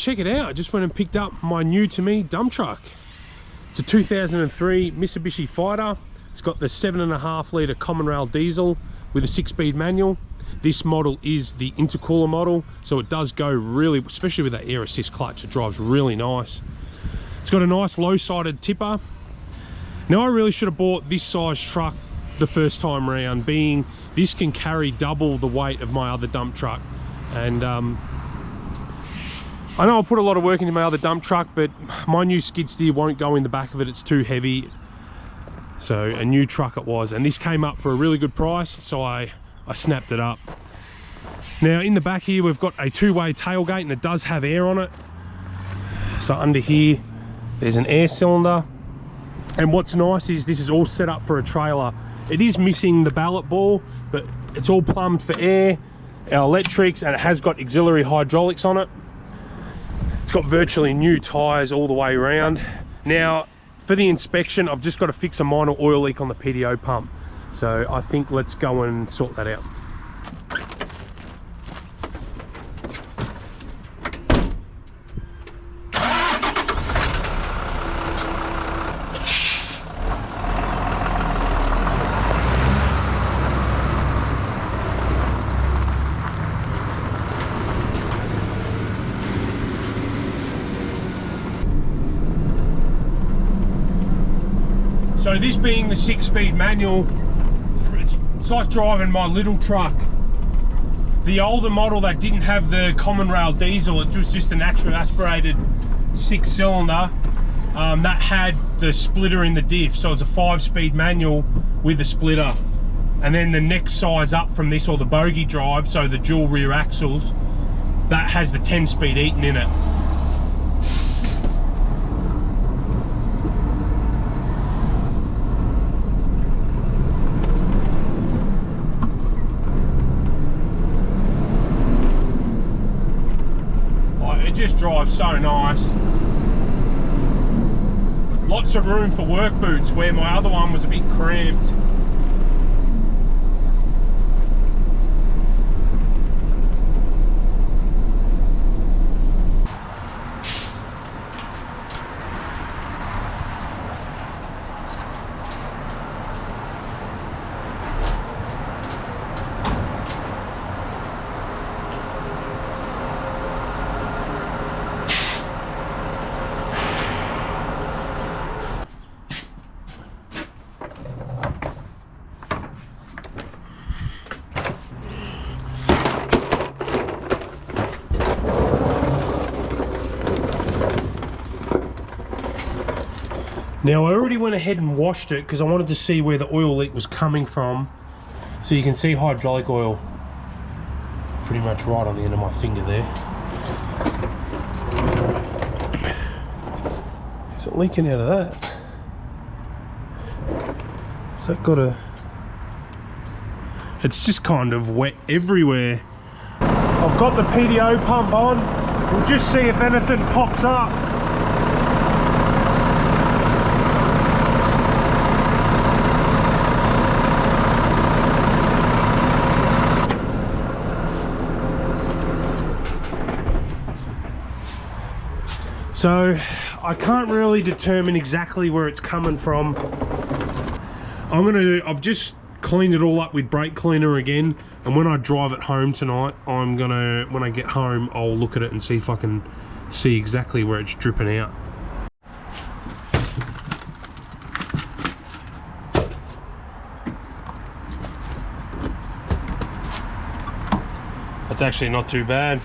check it out. I just went and picked up my new to me dump truck. It's a 2003 Mitsubishi Fighter. It's got the 7.5 litre common rail diesel with a 6-speed manual. This model is the intercooler model, so it does go really, especially with that air assist clutch, it drives really nice. It's got a nice low-sided tipper. Now I really should have bought this size truck the first time round, being this can carry double the weight of my other dump truck. And I know I put a lot of work into my other dump truck, but my new skid steer won't go in the back of it, it's too heavy. So a new truck it was, and this came up for a really good price, so I snapped it up. Now in the back here we've got a two-way tailgate, and it does have air on it. So under here there's an air cylinder, and what's nice is this is all set up for a trailer. It is missing the ballot ball, but it's all plumbed for air, our electrics, and it has got auxiliary hydraulics on it. It's got virtually new tyres all the way around. Now for the inspection, I've just got to fix a minor oil leak on the PDO pump. So I think let's go and sort that out. So this being the 6-speed manual, it's like driving my little truck. The older model that didn't have the common rail diesel, it was just a naturally aspirated 6-cylinder that had the splitter in the diff. So it's a 5-speed manual with a splitter. And then the next size up from this, or the bogie drive, so the dual rear axles, that has the 10-speed Eaton in it. Just drives so nice. Lots of room for work boots, where my other one was a bit cramped. Now I already went ahead and washed it because I wanted to see where the oil leak was coming from. So you can see hydraulic oil pretty much right on the end of my finger there. Is it leaking out of that? Has that got a... It's just kind of wet everywhere. I've got the PDO pump on. We'll just see if anything pops up. So I can't really determine exactly where it's coming from. I've just cleaned it all up with brake cleaner again, and when I drive it home tonight, when I get home, I'll look at it and see if I can see exactly where it's dripping out. That's actually not too bad.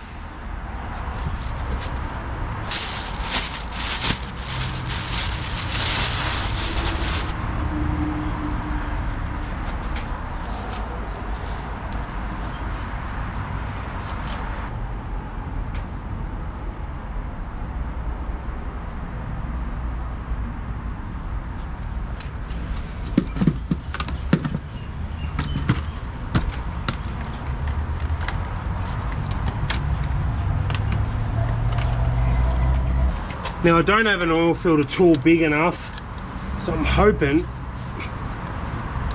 Now I don't have an oil filter tool big enough, so I'm hoping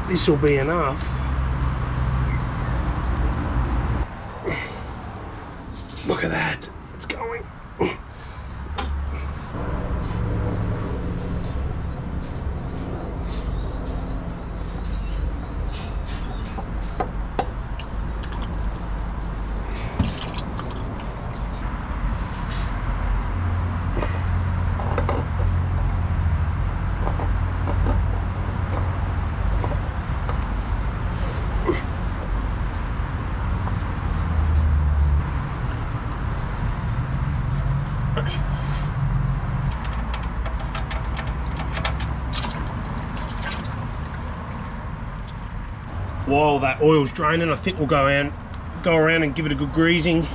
this will be enough. Look at that, it's going. while that oil's draining, I think we'll go around and give it a good greasing.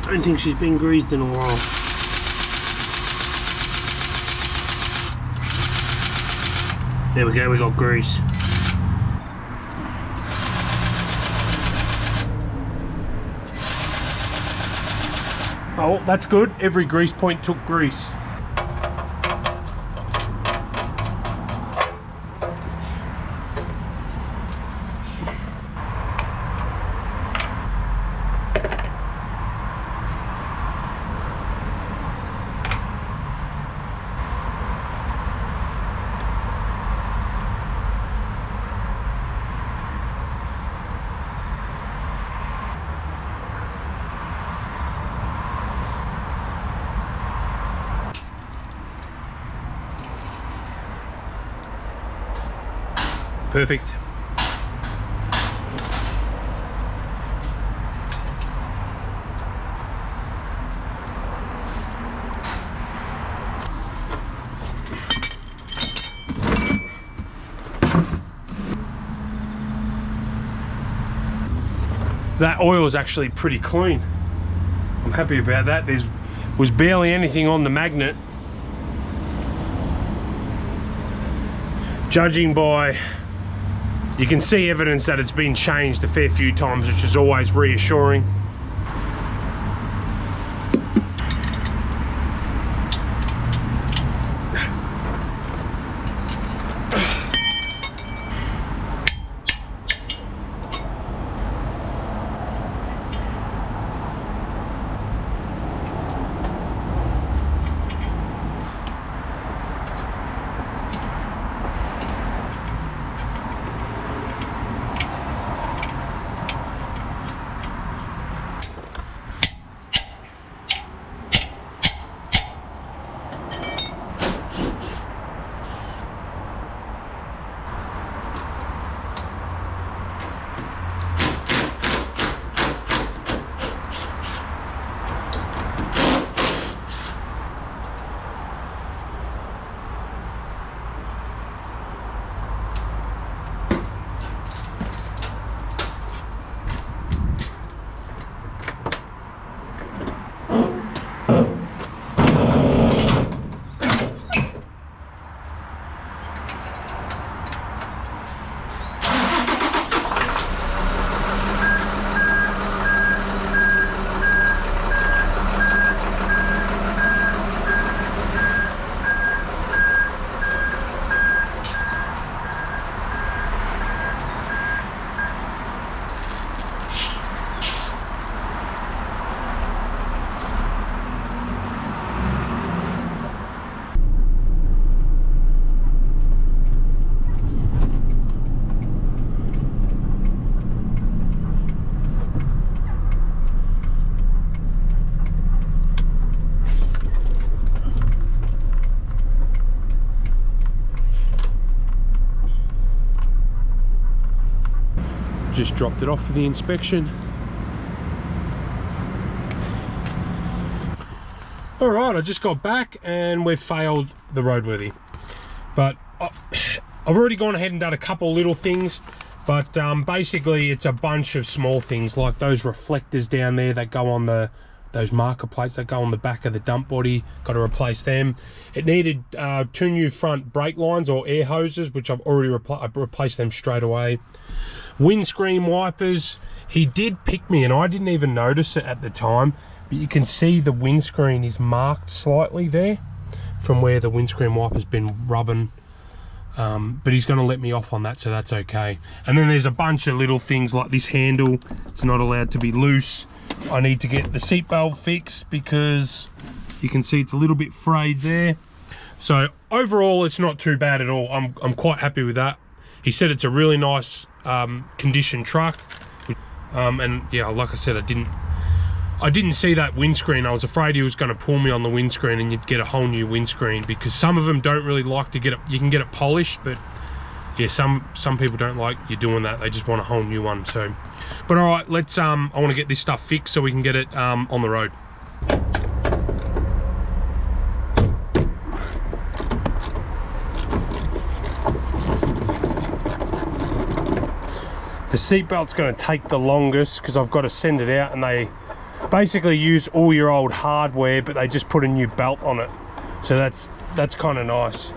I don't think she's been greased in a while. There we go, we got grease. Oh, that's good. Every grease point took grease. Perfect. That oil is actually pretty clean. I'm happy about that. There was barely anything on the magnet. Judging by, you can see evidence that it's been changed a fair few times, which is always reassuring. Just dropped it off for the inspection. All right, I just got back and we've failed the Roadworthy. But I've already gone ahead and done a couple little things, but basically it's a bunch of small things like those reflectors down there that go on those marker plates that go on the back of the dump body. Got to replace them. It needed 2 new front brake lines or air hoses, which I've already replaced them straight away. Windscreen wipers, he did pick me and I didn't even notice it at the time, but you can see the windscreen is marked slightly there from where the windscreen wiper's been rubbing, but he's going to let me off on that, so that's okay. And then there's a bunch of little things like this handle, it's not allowed to be loose. I need to get the seatbelt fixed because you can see it's a little bit frayed there. So overall, it's not too bad at all. I'm quite happy with that. He said it's a really nice condition truck. And yeah, like I said, I didn't see that windscreen. I was afraid he was going to pull me on the windscreen and you'd get a whole new windscreen, because some of them don't really like to get it. You can get it polished, but yeah, some people don't like you doing that. They just want a whole new one. So, but all right, let's I want to get this stuff fixed so we can get it on the road. The seatbelt's going to take the longest because I've got to send it out, and they basically use all your old hardware, but they just put a new belt on it. So that's kind of nice.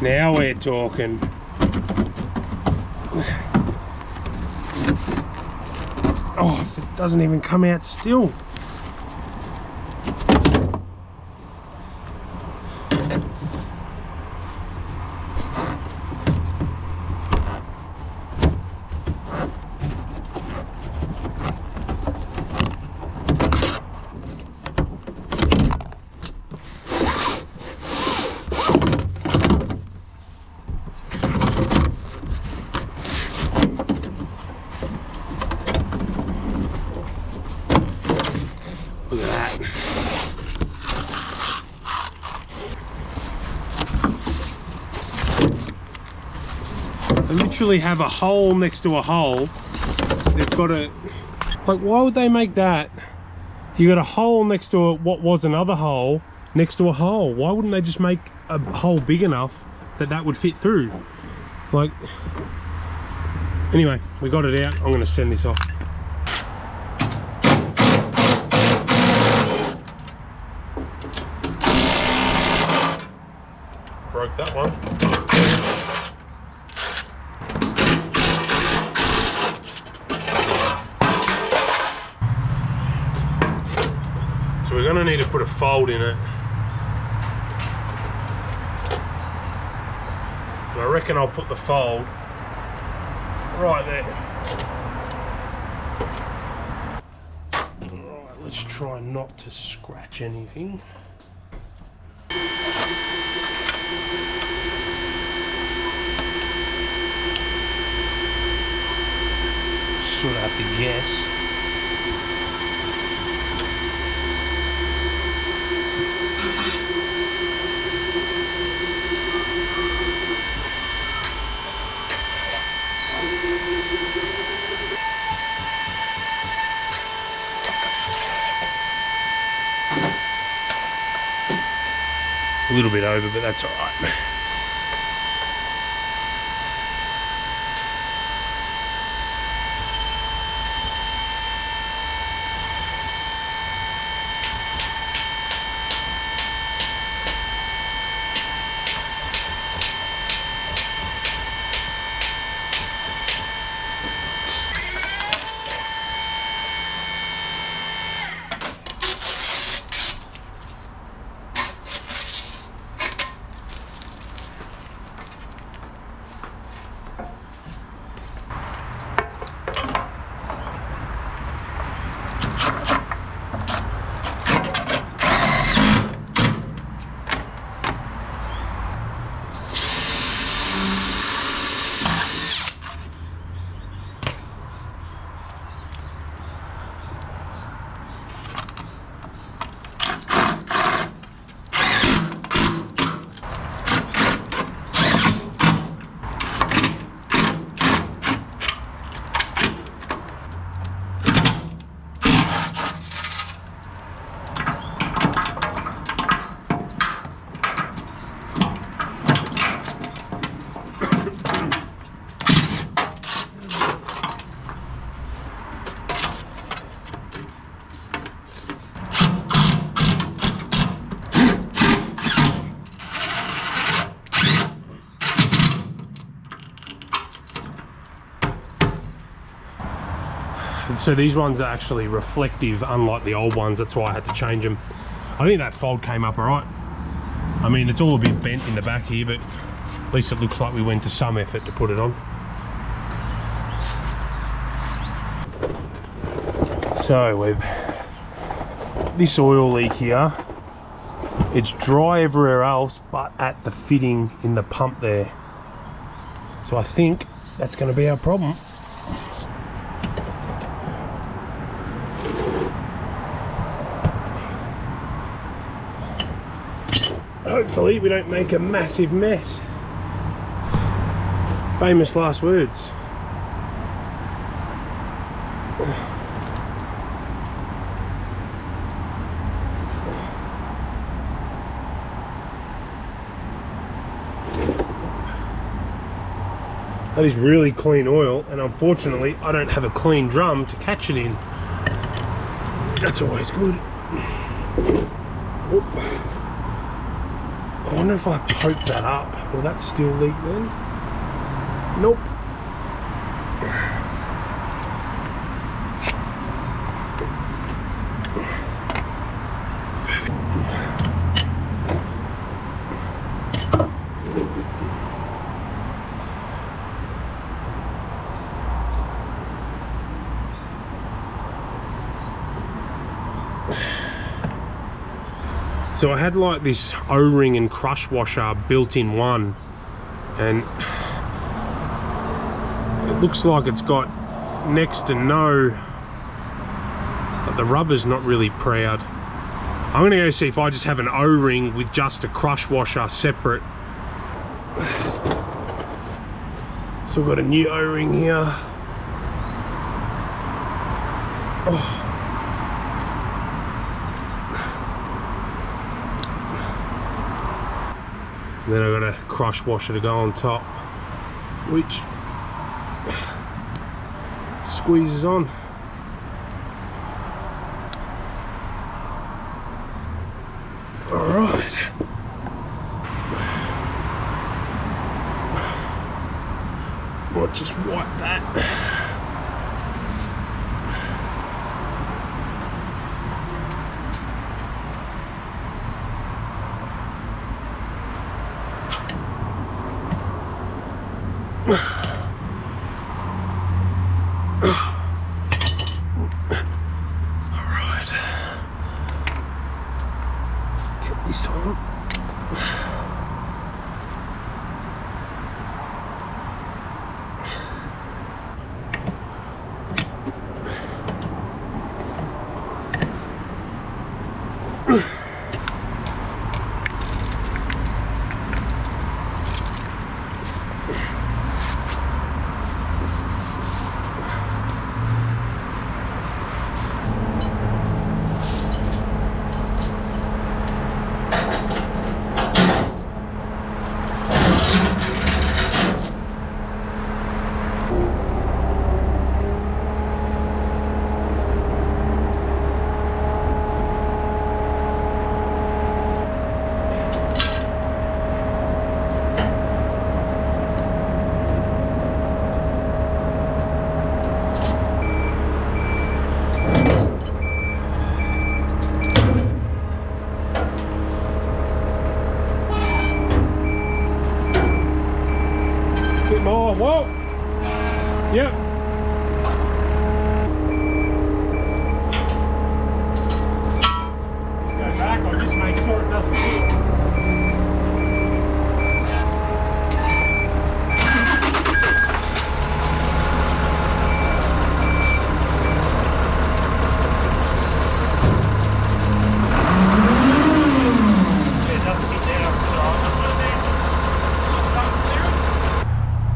Now we're talking. Oh, if it doesn't even come out still. Look at that. They literally have a hole next to a hole. They've got a... Like, why would they make that? You got a hole next to what was another hole next to a hole. Why wouldn't they just make a hole big enough that that would fit through? Like... Anyway, we got it out. I'm going to send this off. Broke that one. So we're going to need to put a fold in it. And I reckon I'll put the fold right there. Alright, let's try not to scratch anything. Sort of have to guess. A little bit over, but that's all right. So these ones are actually reflective, unlike the old ones. That's why I had to change them. I think that fold came up all right. I mean, it's all a bit bent in the back here, but at least it looks like we went to some effort to put it on. So we've this oil leak here, it's dry everywhere else but at the fitting in the pump there. So I think that's going to be our problem. Hopefully we don't make a massive mess. Famous last words. That is really clean oil, and unfortunately I don't have a clean drum to catch it in. That's always good. Oop. I wonder if I poke that up, will that still leak then? Nope. So I had like this O-ring and crush washer built in one, and it looks like it's got next to no, but the rubber's not really proud. I'm gonna go see if I just have an O-ring with just a crush washer separate. So we've got a new O-ring here. Oh. Then I've got a crush washer to go on top, which squeezes on. All right. We'll just wipe that. Alright. Get this on. More, whoa! Yep. Just go back, I'll just make sure it doesn't fall.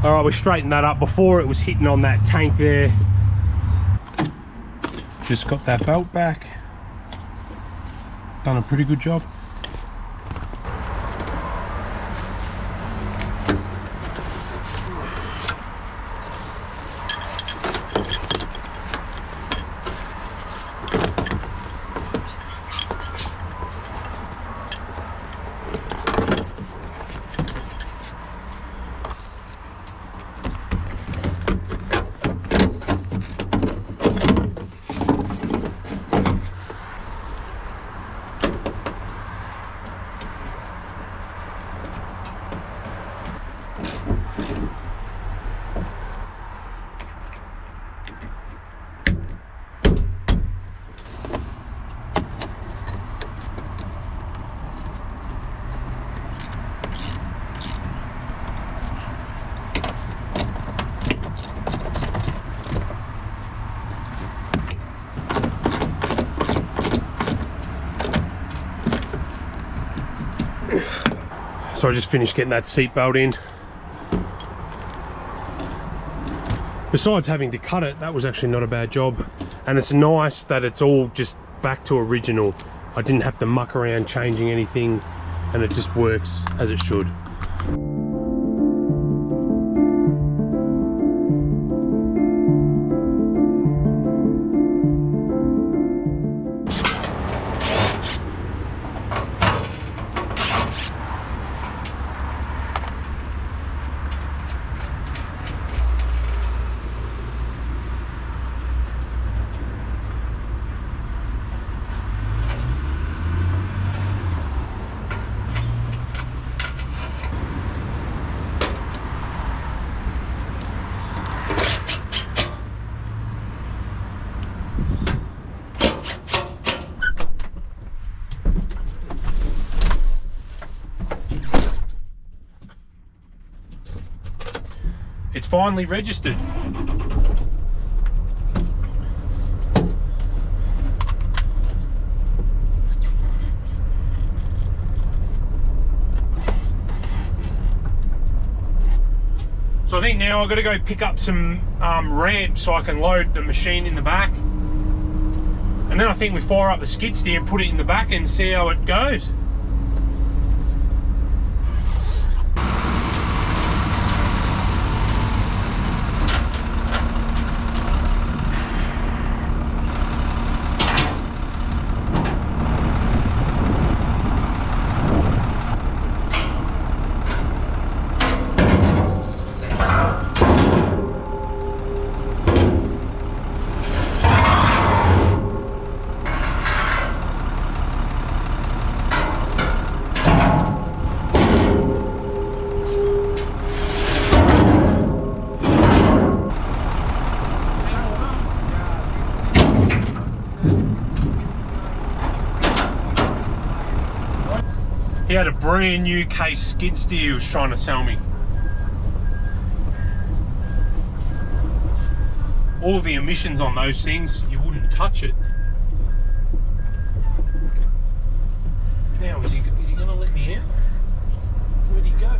All right, we straightened that up. Before it was hitting on that tank there. Just got that belt back. Done a pretty good job. So I just finished getting that seat belt in. Besides having to cut it, that was actually not a bad job. And it's nice that it's all just back to original. I didn't have to muck around changing anything, and it just works as it should. It's finally registered. So I think now I've got to go pick up some ramps so I can load the machine in the back. And then I think we fire up the skid steer and put it in the back and see how it goes. He had a brand new case skid steer he was trying to sell me. All the emissions on those things, you wouldn't touch it. Now, is he going to let me out? Where'd he go?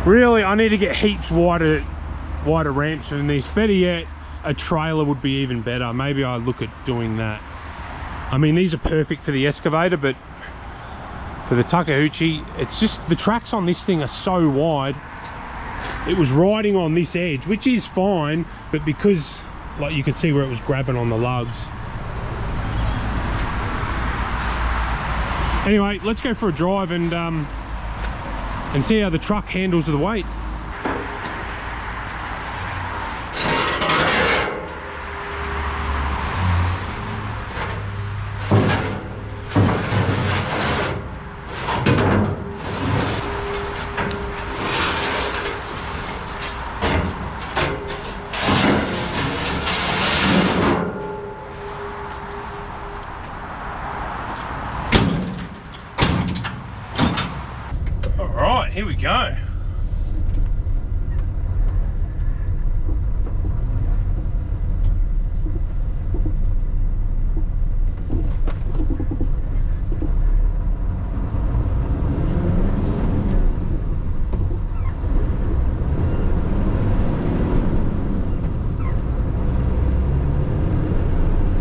Really, I need to get heaps wider ramps than this. Better yet, a trailer would be even better. Maybe I look at doing that. I mean, these are perfect for the excavator, but for the Takeuchi, it's just the tracks on this thing are so wide. It was riding on this edge, which is fine, but because, like, you could see where it was grabbing on the lugs. Anyway, let's go for a drive and see how the truck handles the weight. Alright, here we go.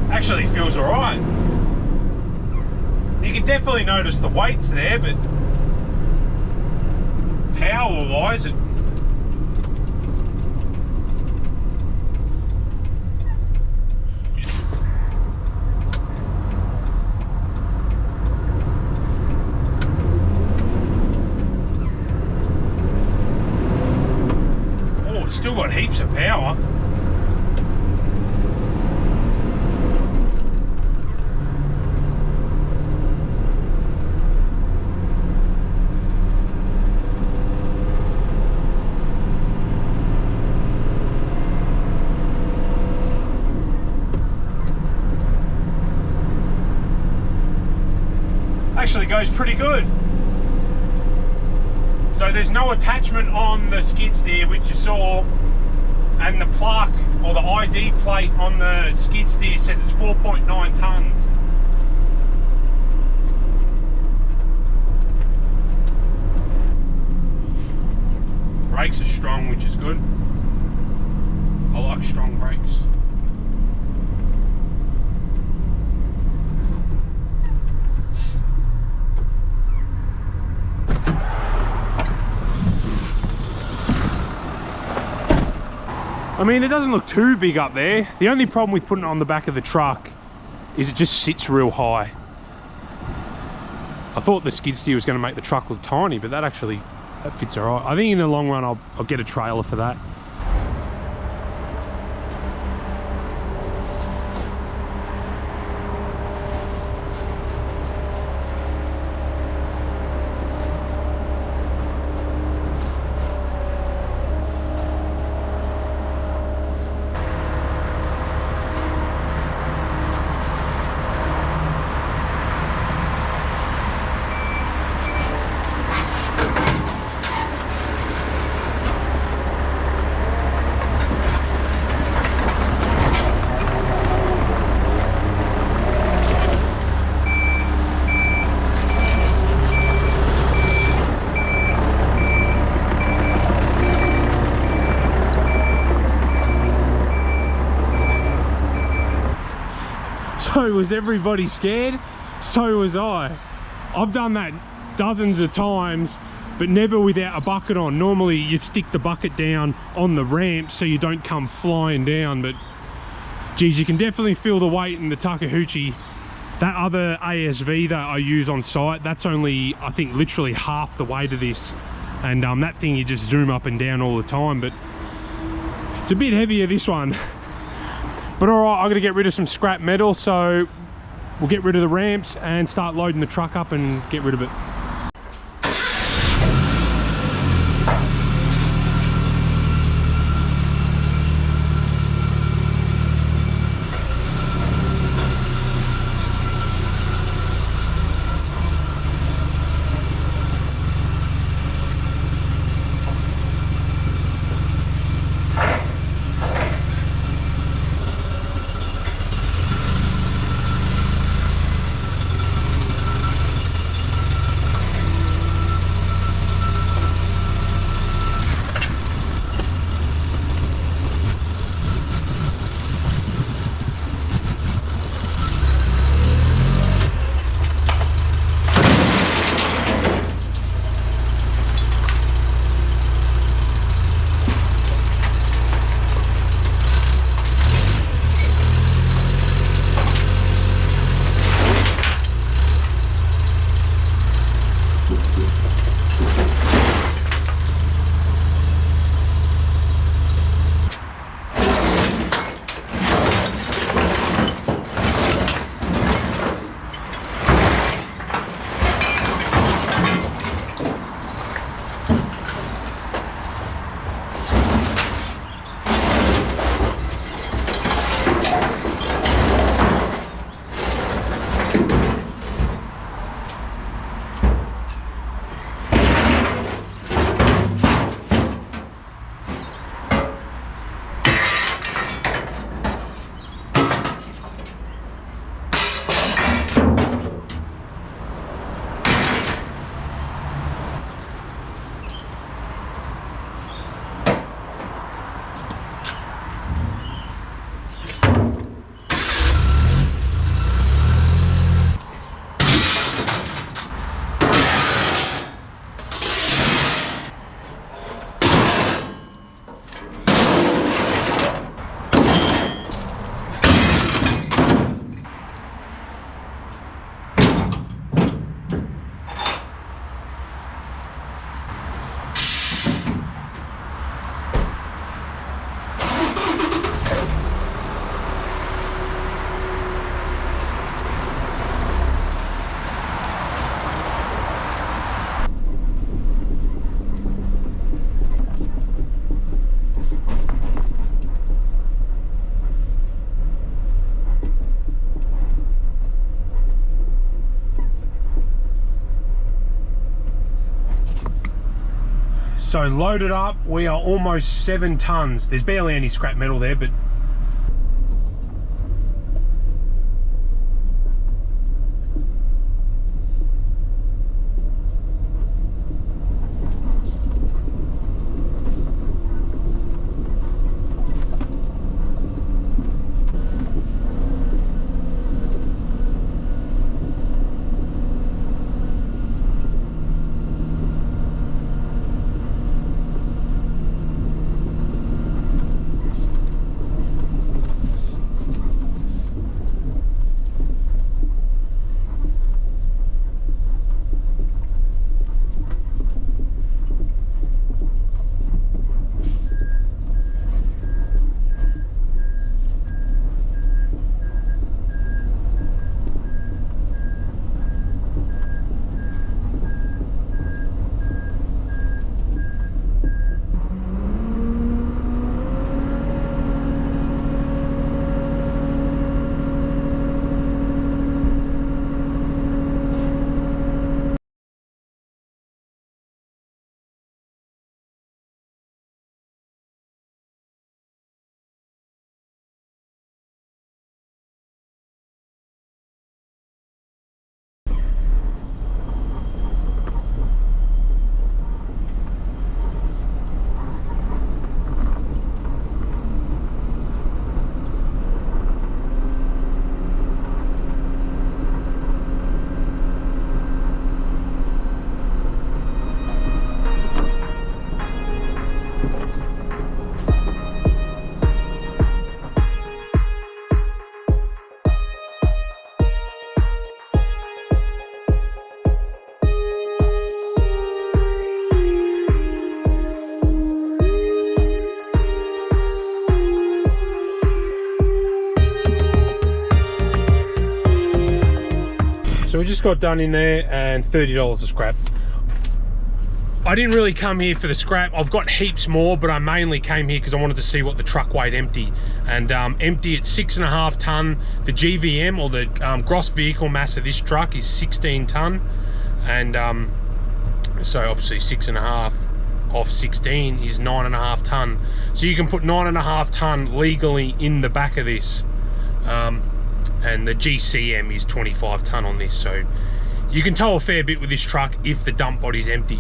Actually feels alright. You can definitely notice the weight's there, but power-wise, it it's still got heaps of power. Actually goes pretty good. So there's no attachment on the skid steer, which you saw, and the plaque or the ID plate on the skid steer says it's 4.9 tons. Brakes are strong, which is good. I like strong brakes. I mean, it doesn't look too big up there. The only problem with putting it on the back of the truck is it just sits real high. I thought the skid steer was going to make the truck look tiny, but that fits all right. I think in the long run, I'll get a trailer for that. So was everybody scared? So was I. I've done that dozens of times, but never without a bucket on. Normally you stick the bucket down on the ramp so you don't come flying down, but geez, you can definitely feel the weight in the Takeuchi. That other ASV that I use on site, that's only, I think, literally half the weight of this. And that thing you just zoom up and down all the time, but it's a bit heavier, this one. But all right, I'm gonna get rid of some scrap metal, so we'll get rid of the ramps and start loading the truck up and get rid of it. So loaded up, we are almost 7 tons. There's barely any scrap metal there, but so we just got done in there and $30 of scrap. I didn't really come here for the scrap. I've got heaps more, but I mainly came here because I wanted to see what the truck weighed empty. And empty at 6.5 ton. The GVM, or the gross vehicle mass of this truck, is 16 ton. And so obviously 6.5 off 16 is 9.5 ton. So you can put 9.5 ton legally in the back of this. And the GCM is 25 ton on this, so you can tow a fair bit with this truck if the dump body's empty.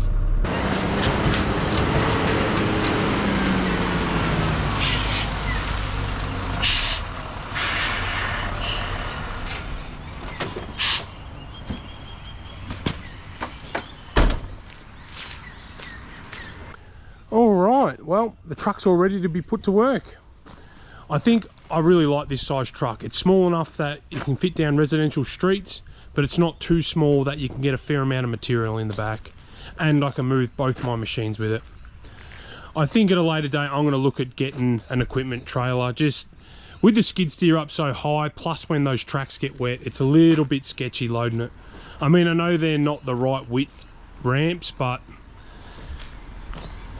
All right, well, the truck's all ready to be put to work. I think I really like this size truck. It's small enough that it can fit down residential streets, but it's not too small that you can get a fair amount of material in the back, and I can move both my machines with it. I think at a later date I'm going to look at getting an equipment trailer. Just with the skid steer up so high, plus when those tracks get wet, it's a little bit sketchy loading it. I mean, I know they're not the right width ramps, but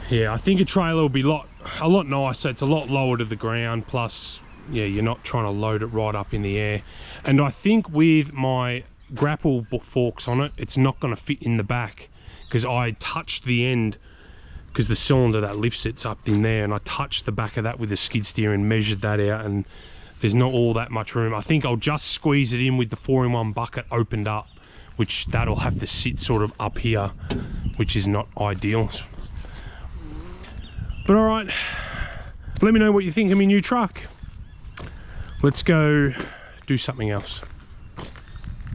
yeah, I think a trailer will be a lot nicer. It's a lot lower to the ground, plus yeah, you're not trying to load it right up in the air. And I think with my grapple forks on it, it's not going to fit in the back, because I touched the end, because the cylinder that lifts it's up in there, and I touched the back of that with the skid steer and measured that out, and there's not all that much room. I think I'll just squeeze it in with the 4-in-1 bucket opened up, which that'll have to sit sort of up here, which is not ideal. But all right, let me know what you think of my new truck. Let's go do something else.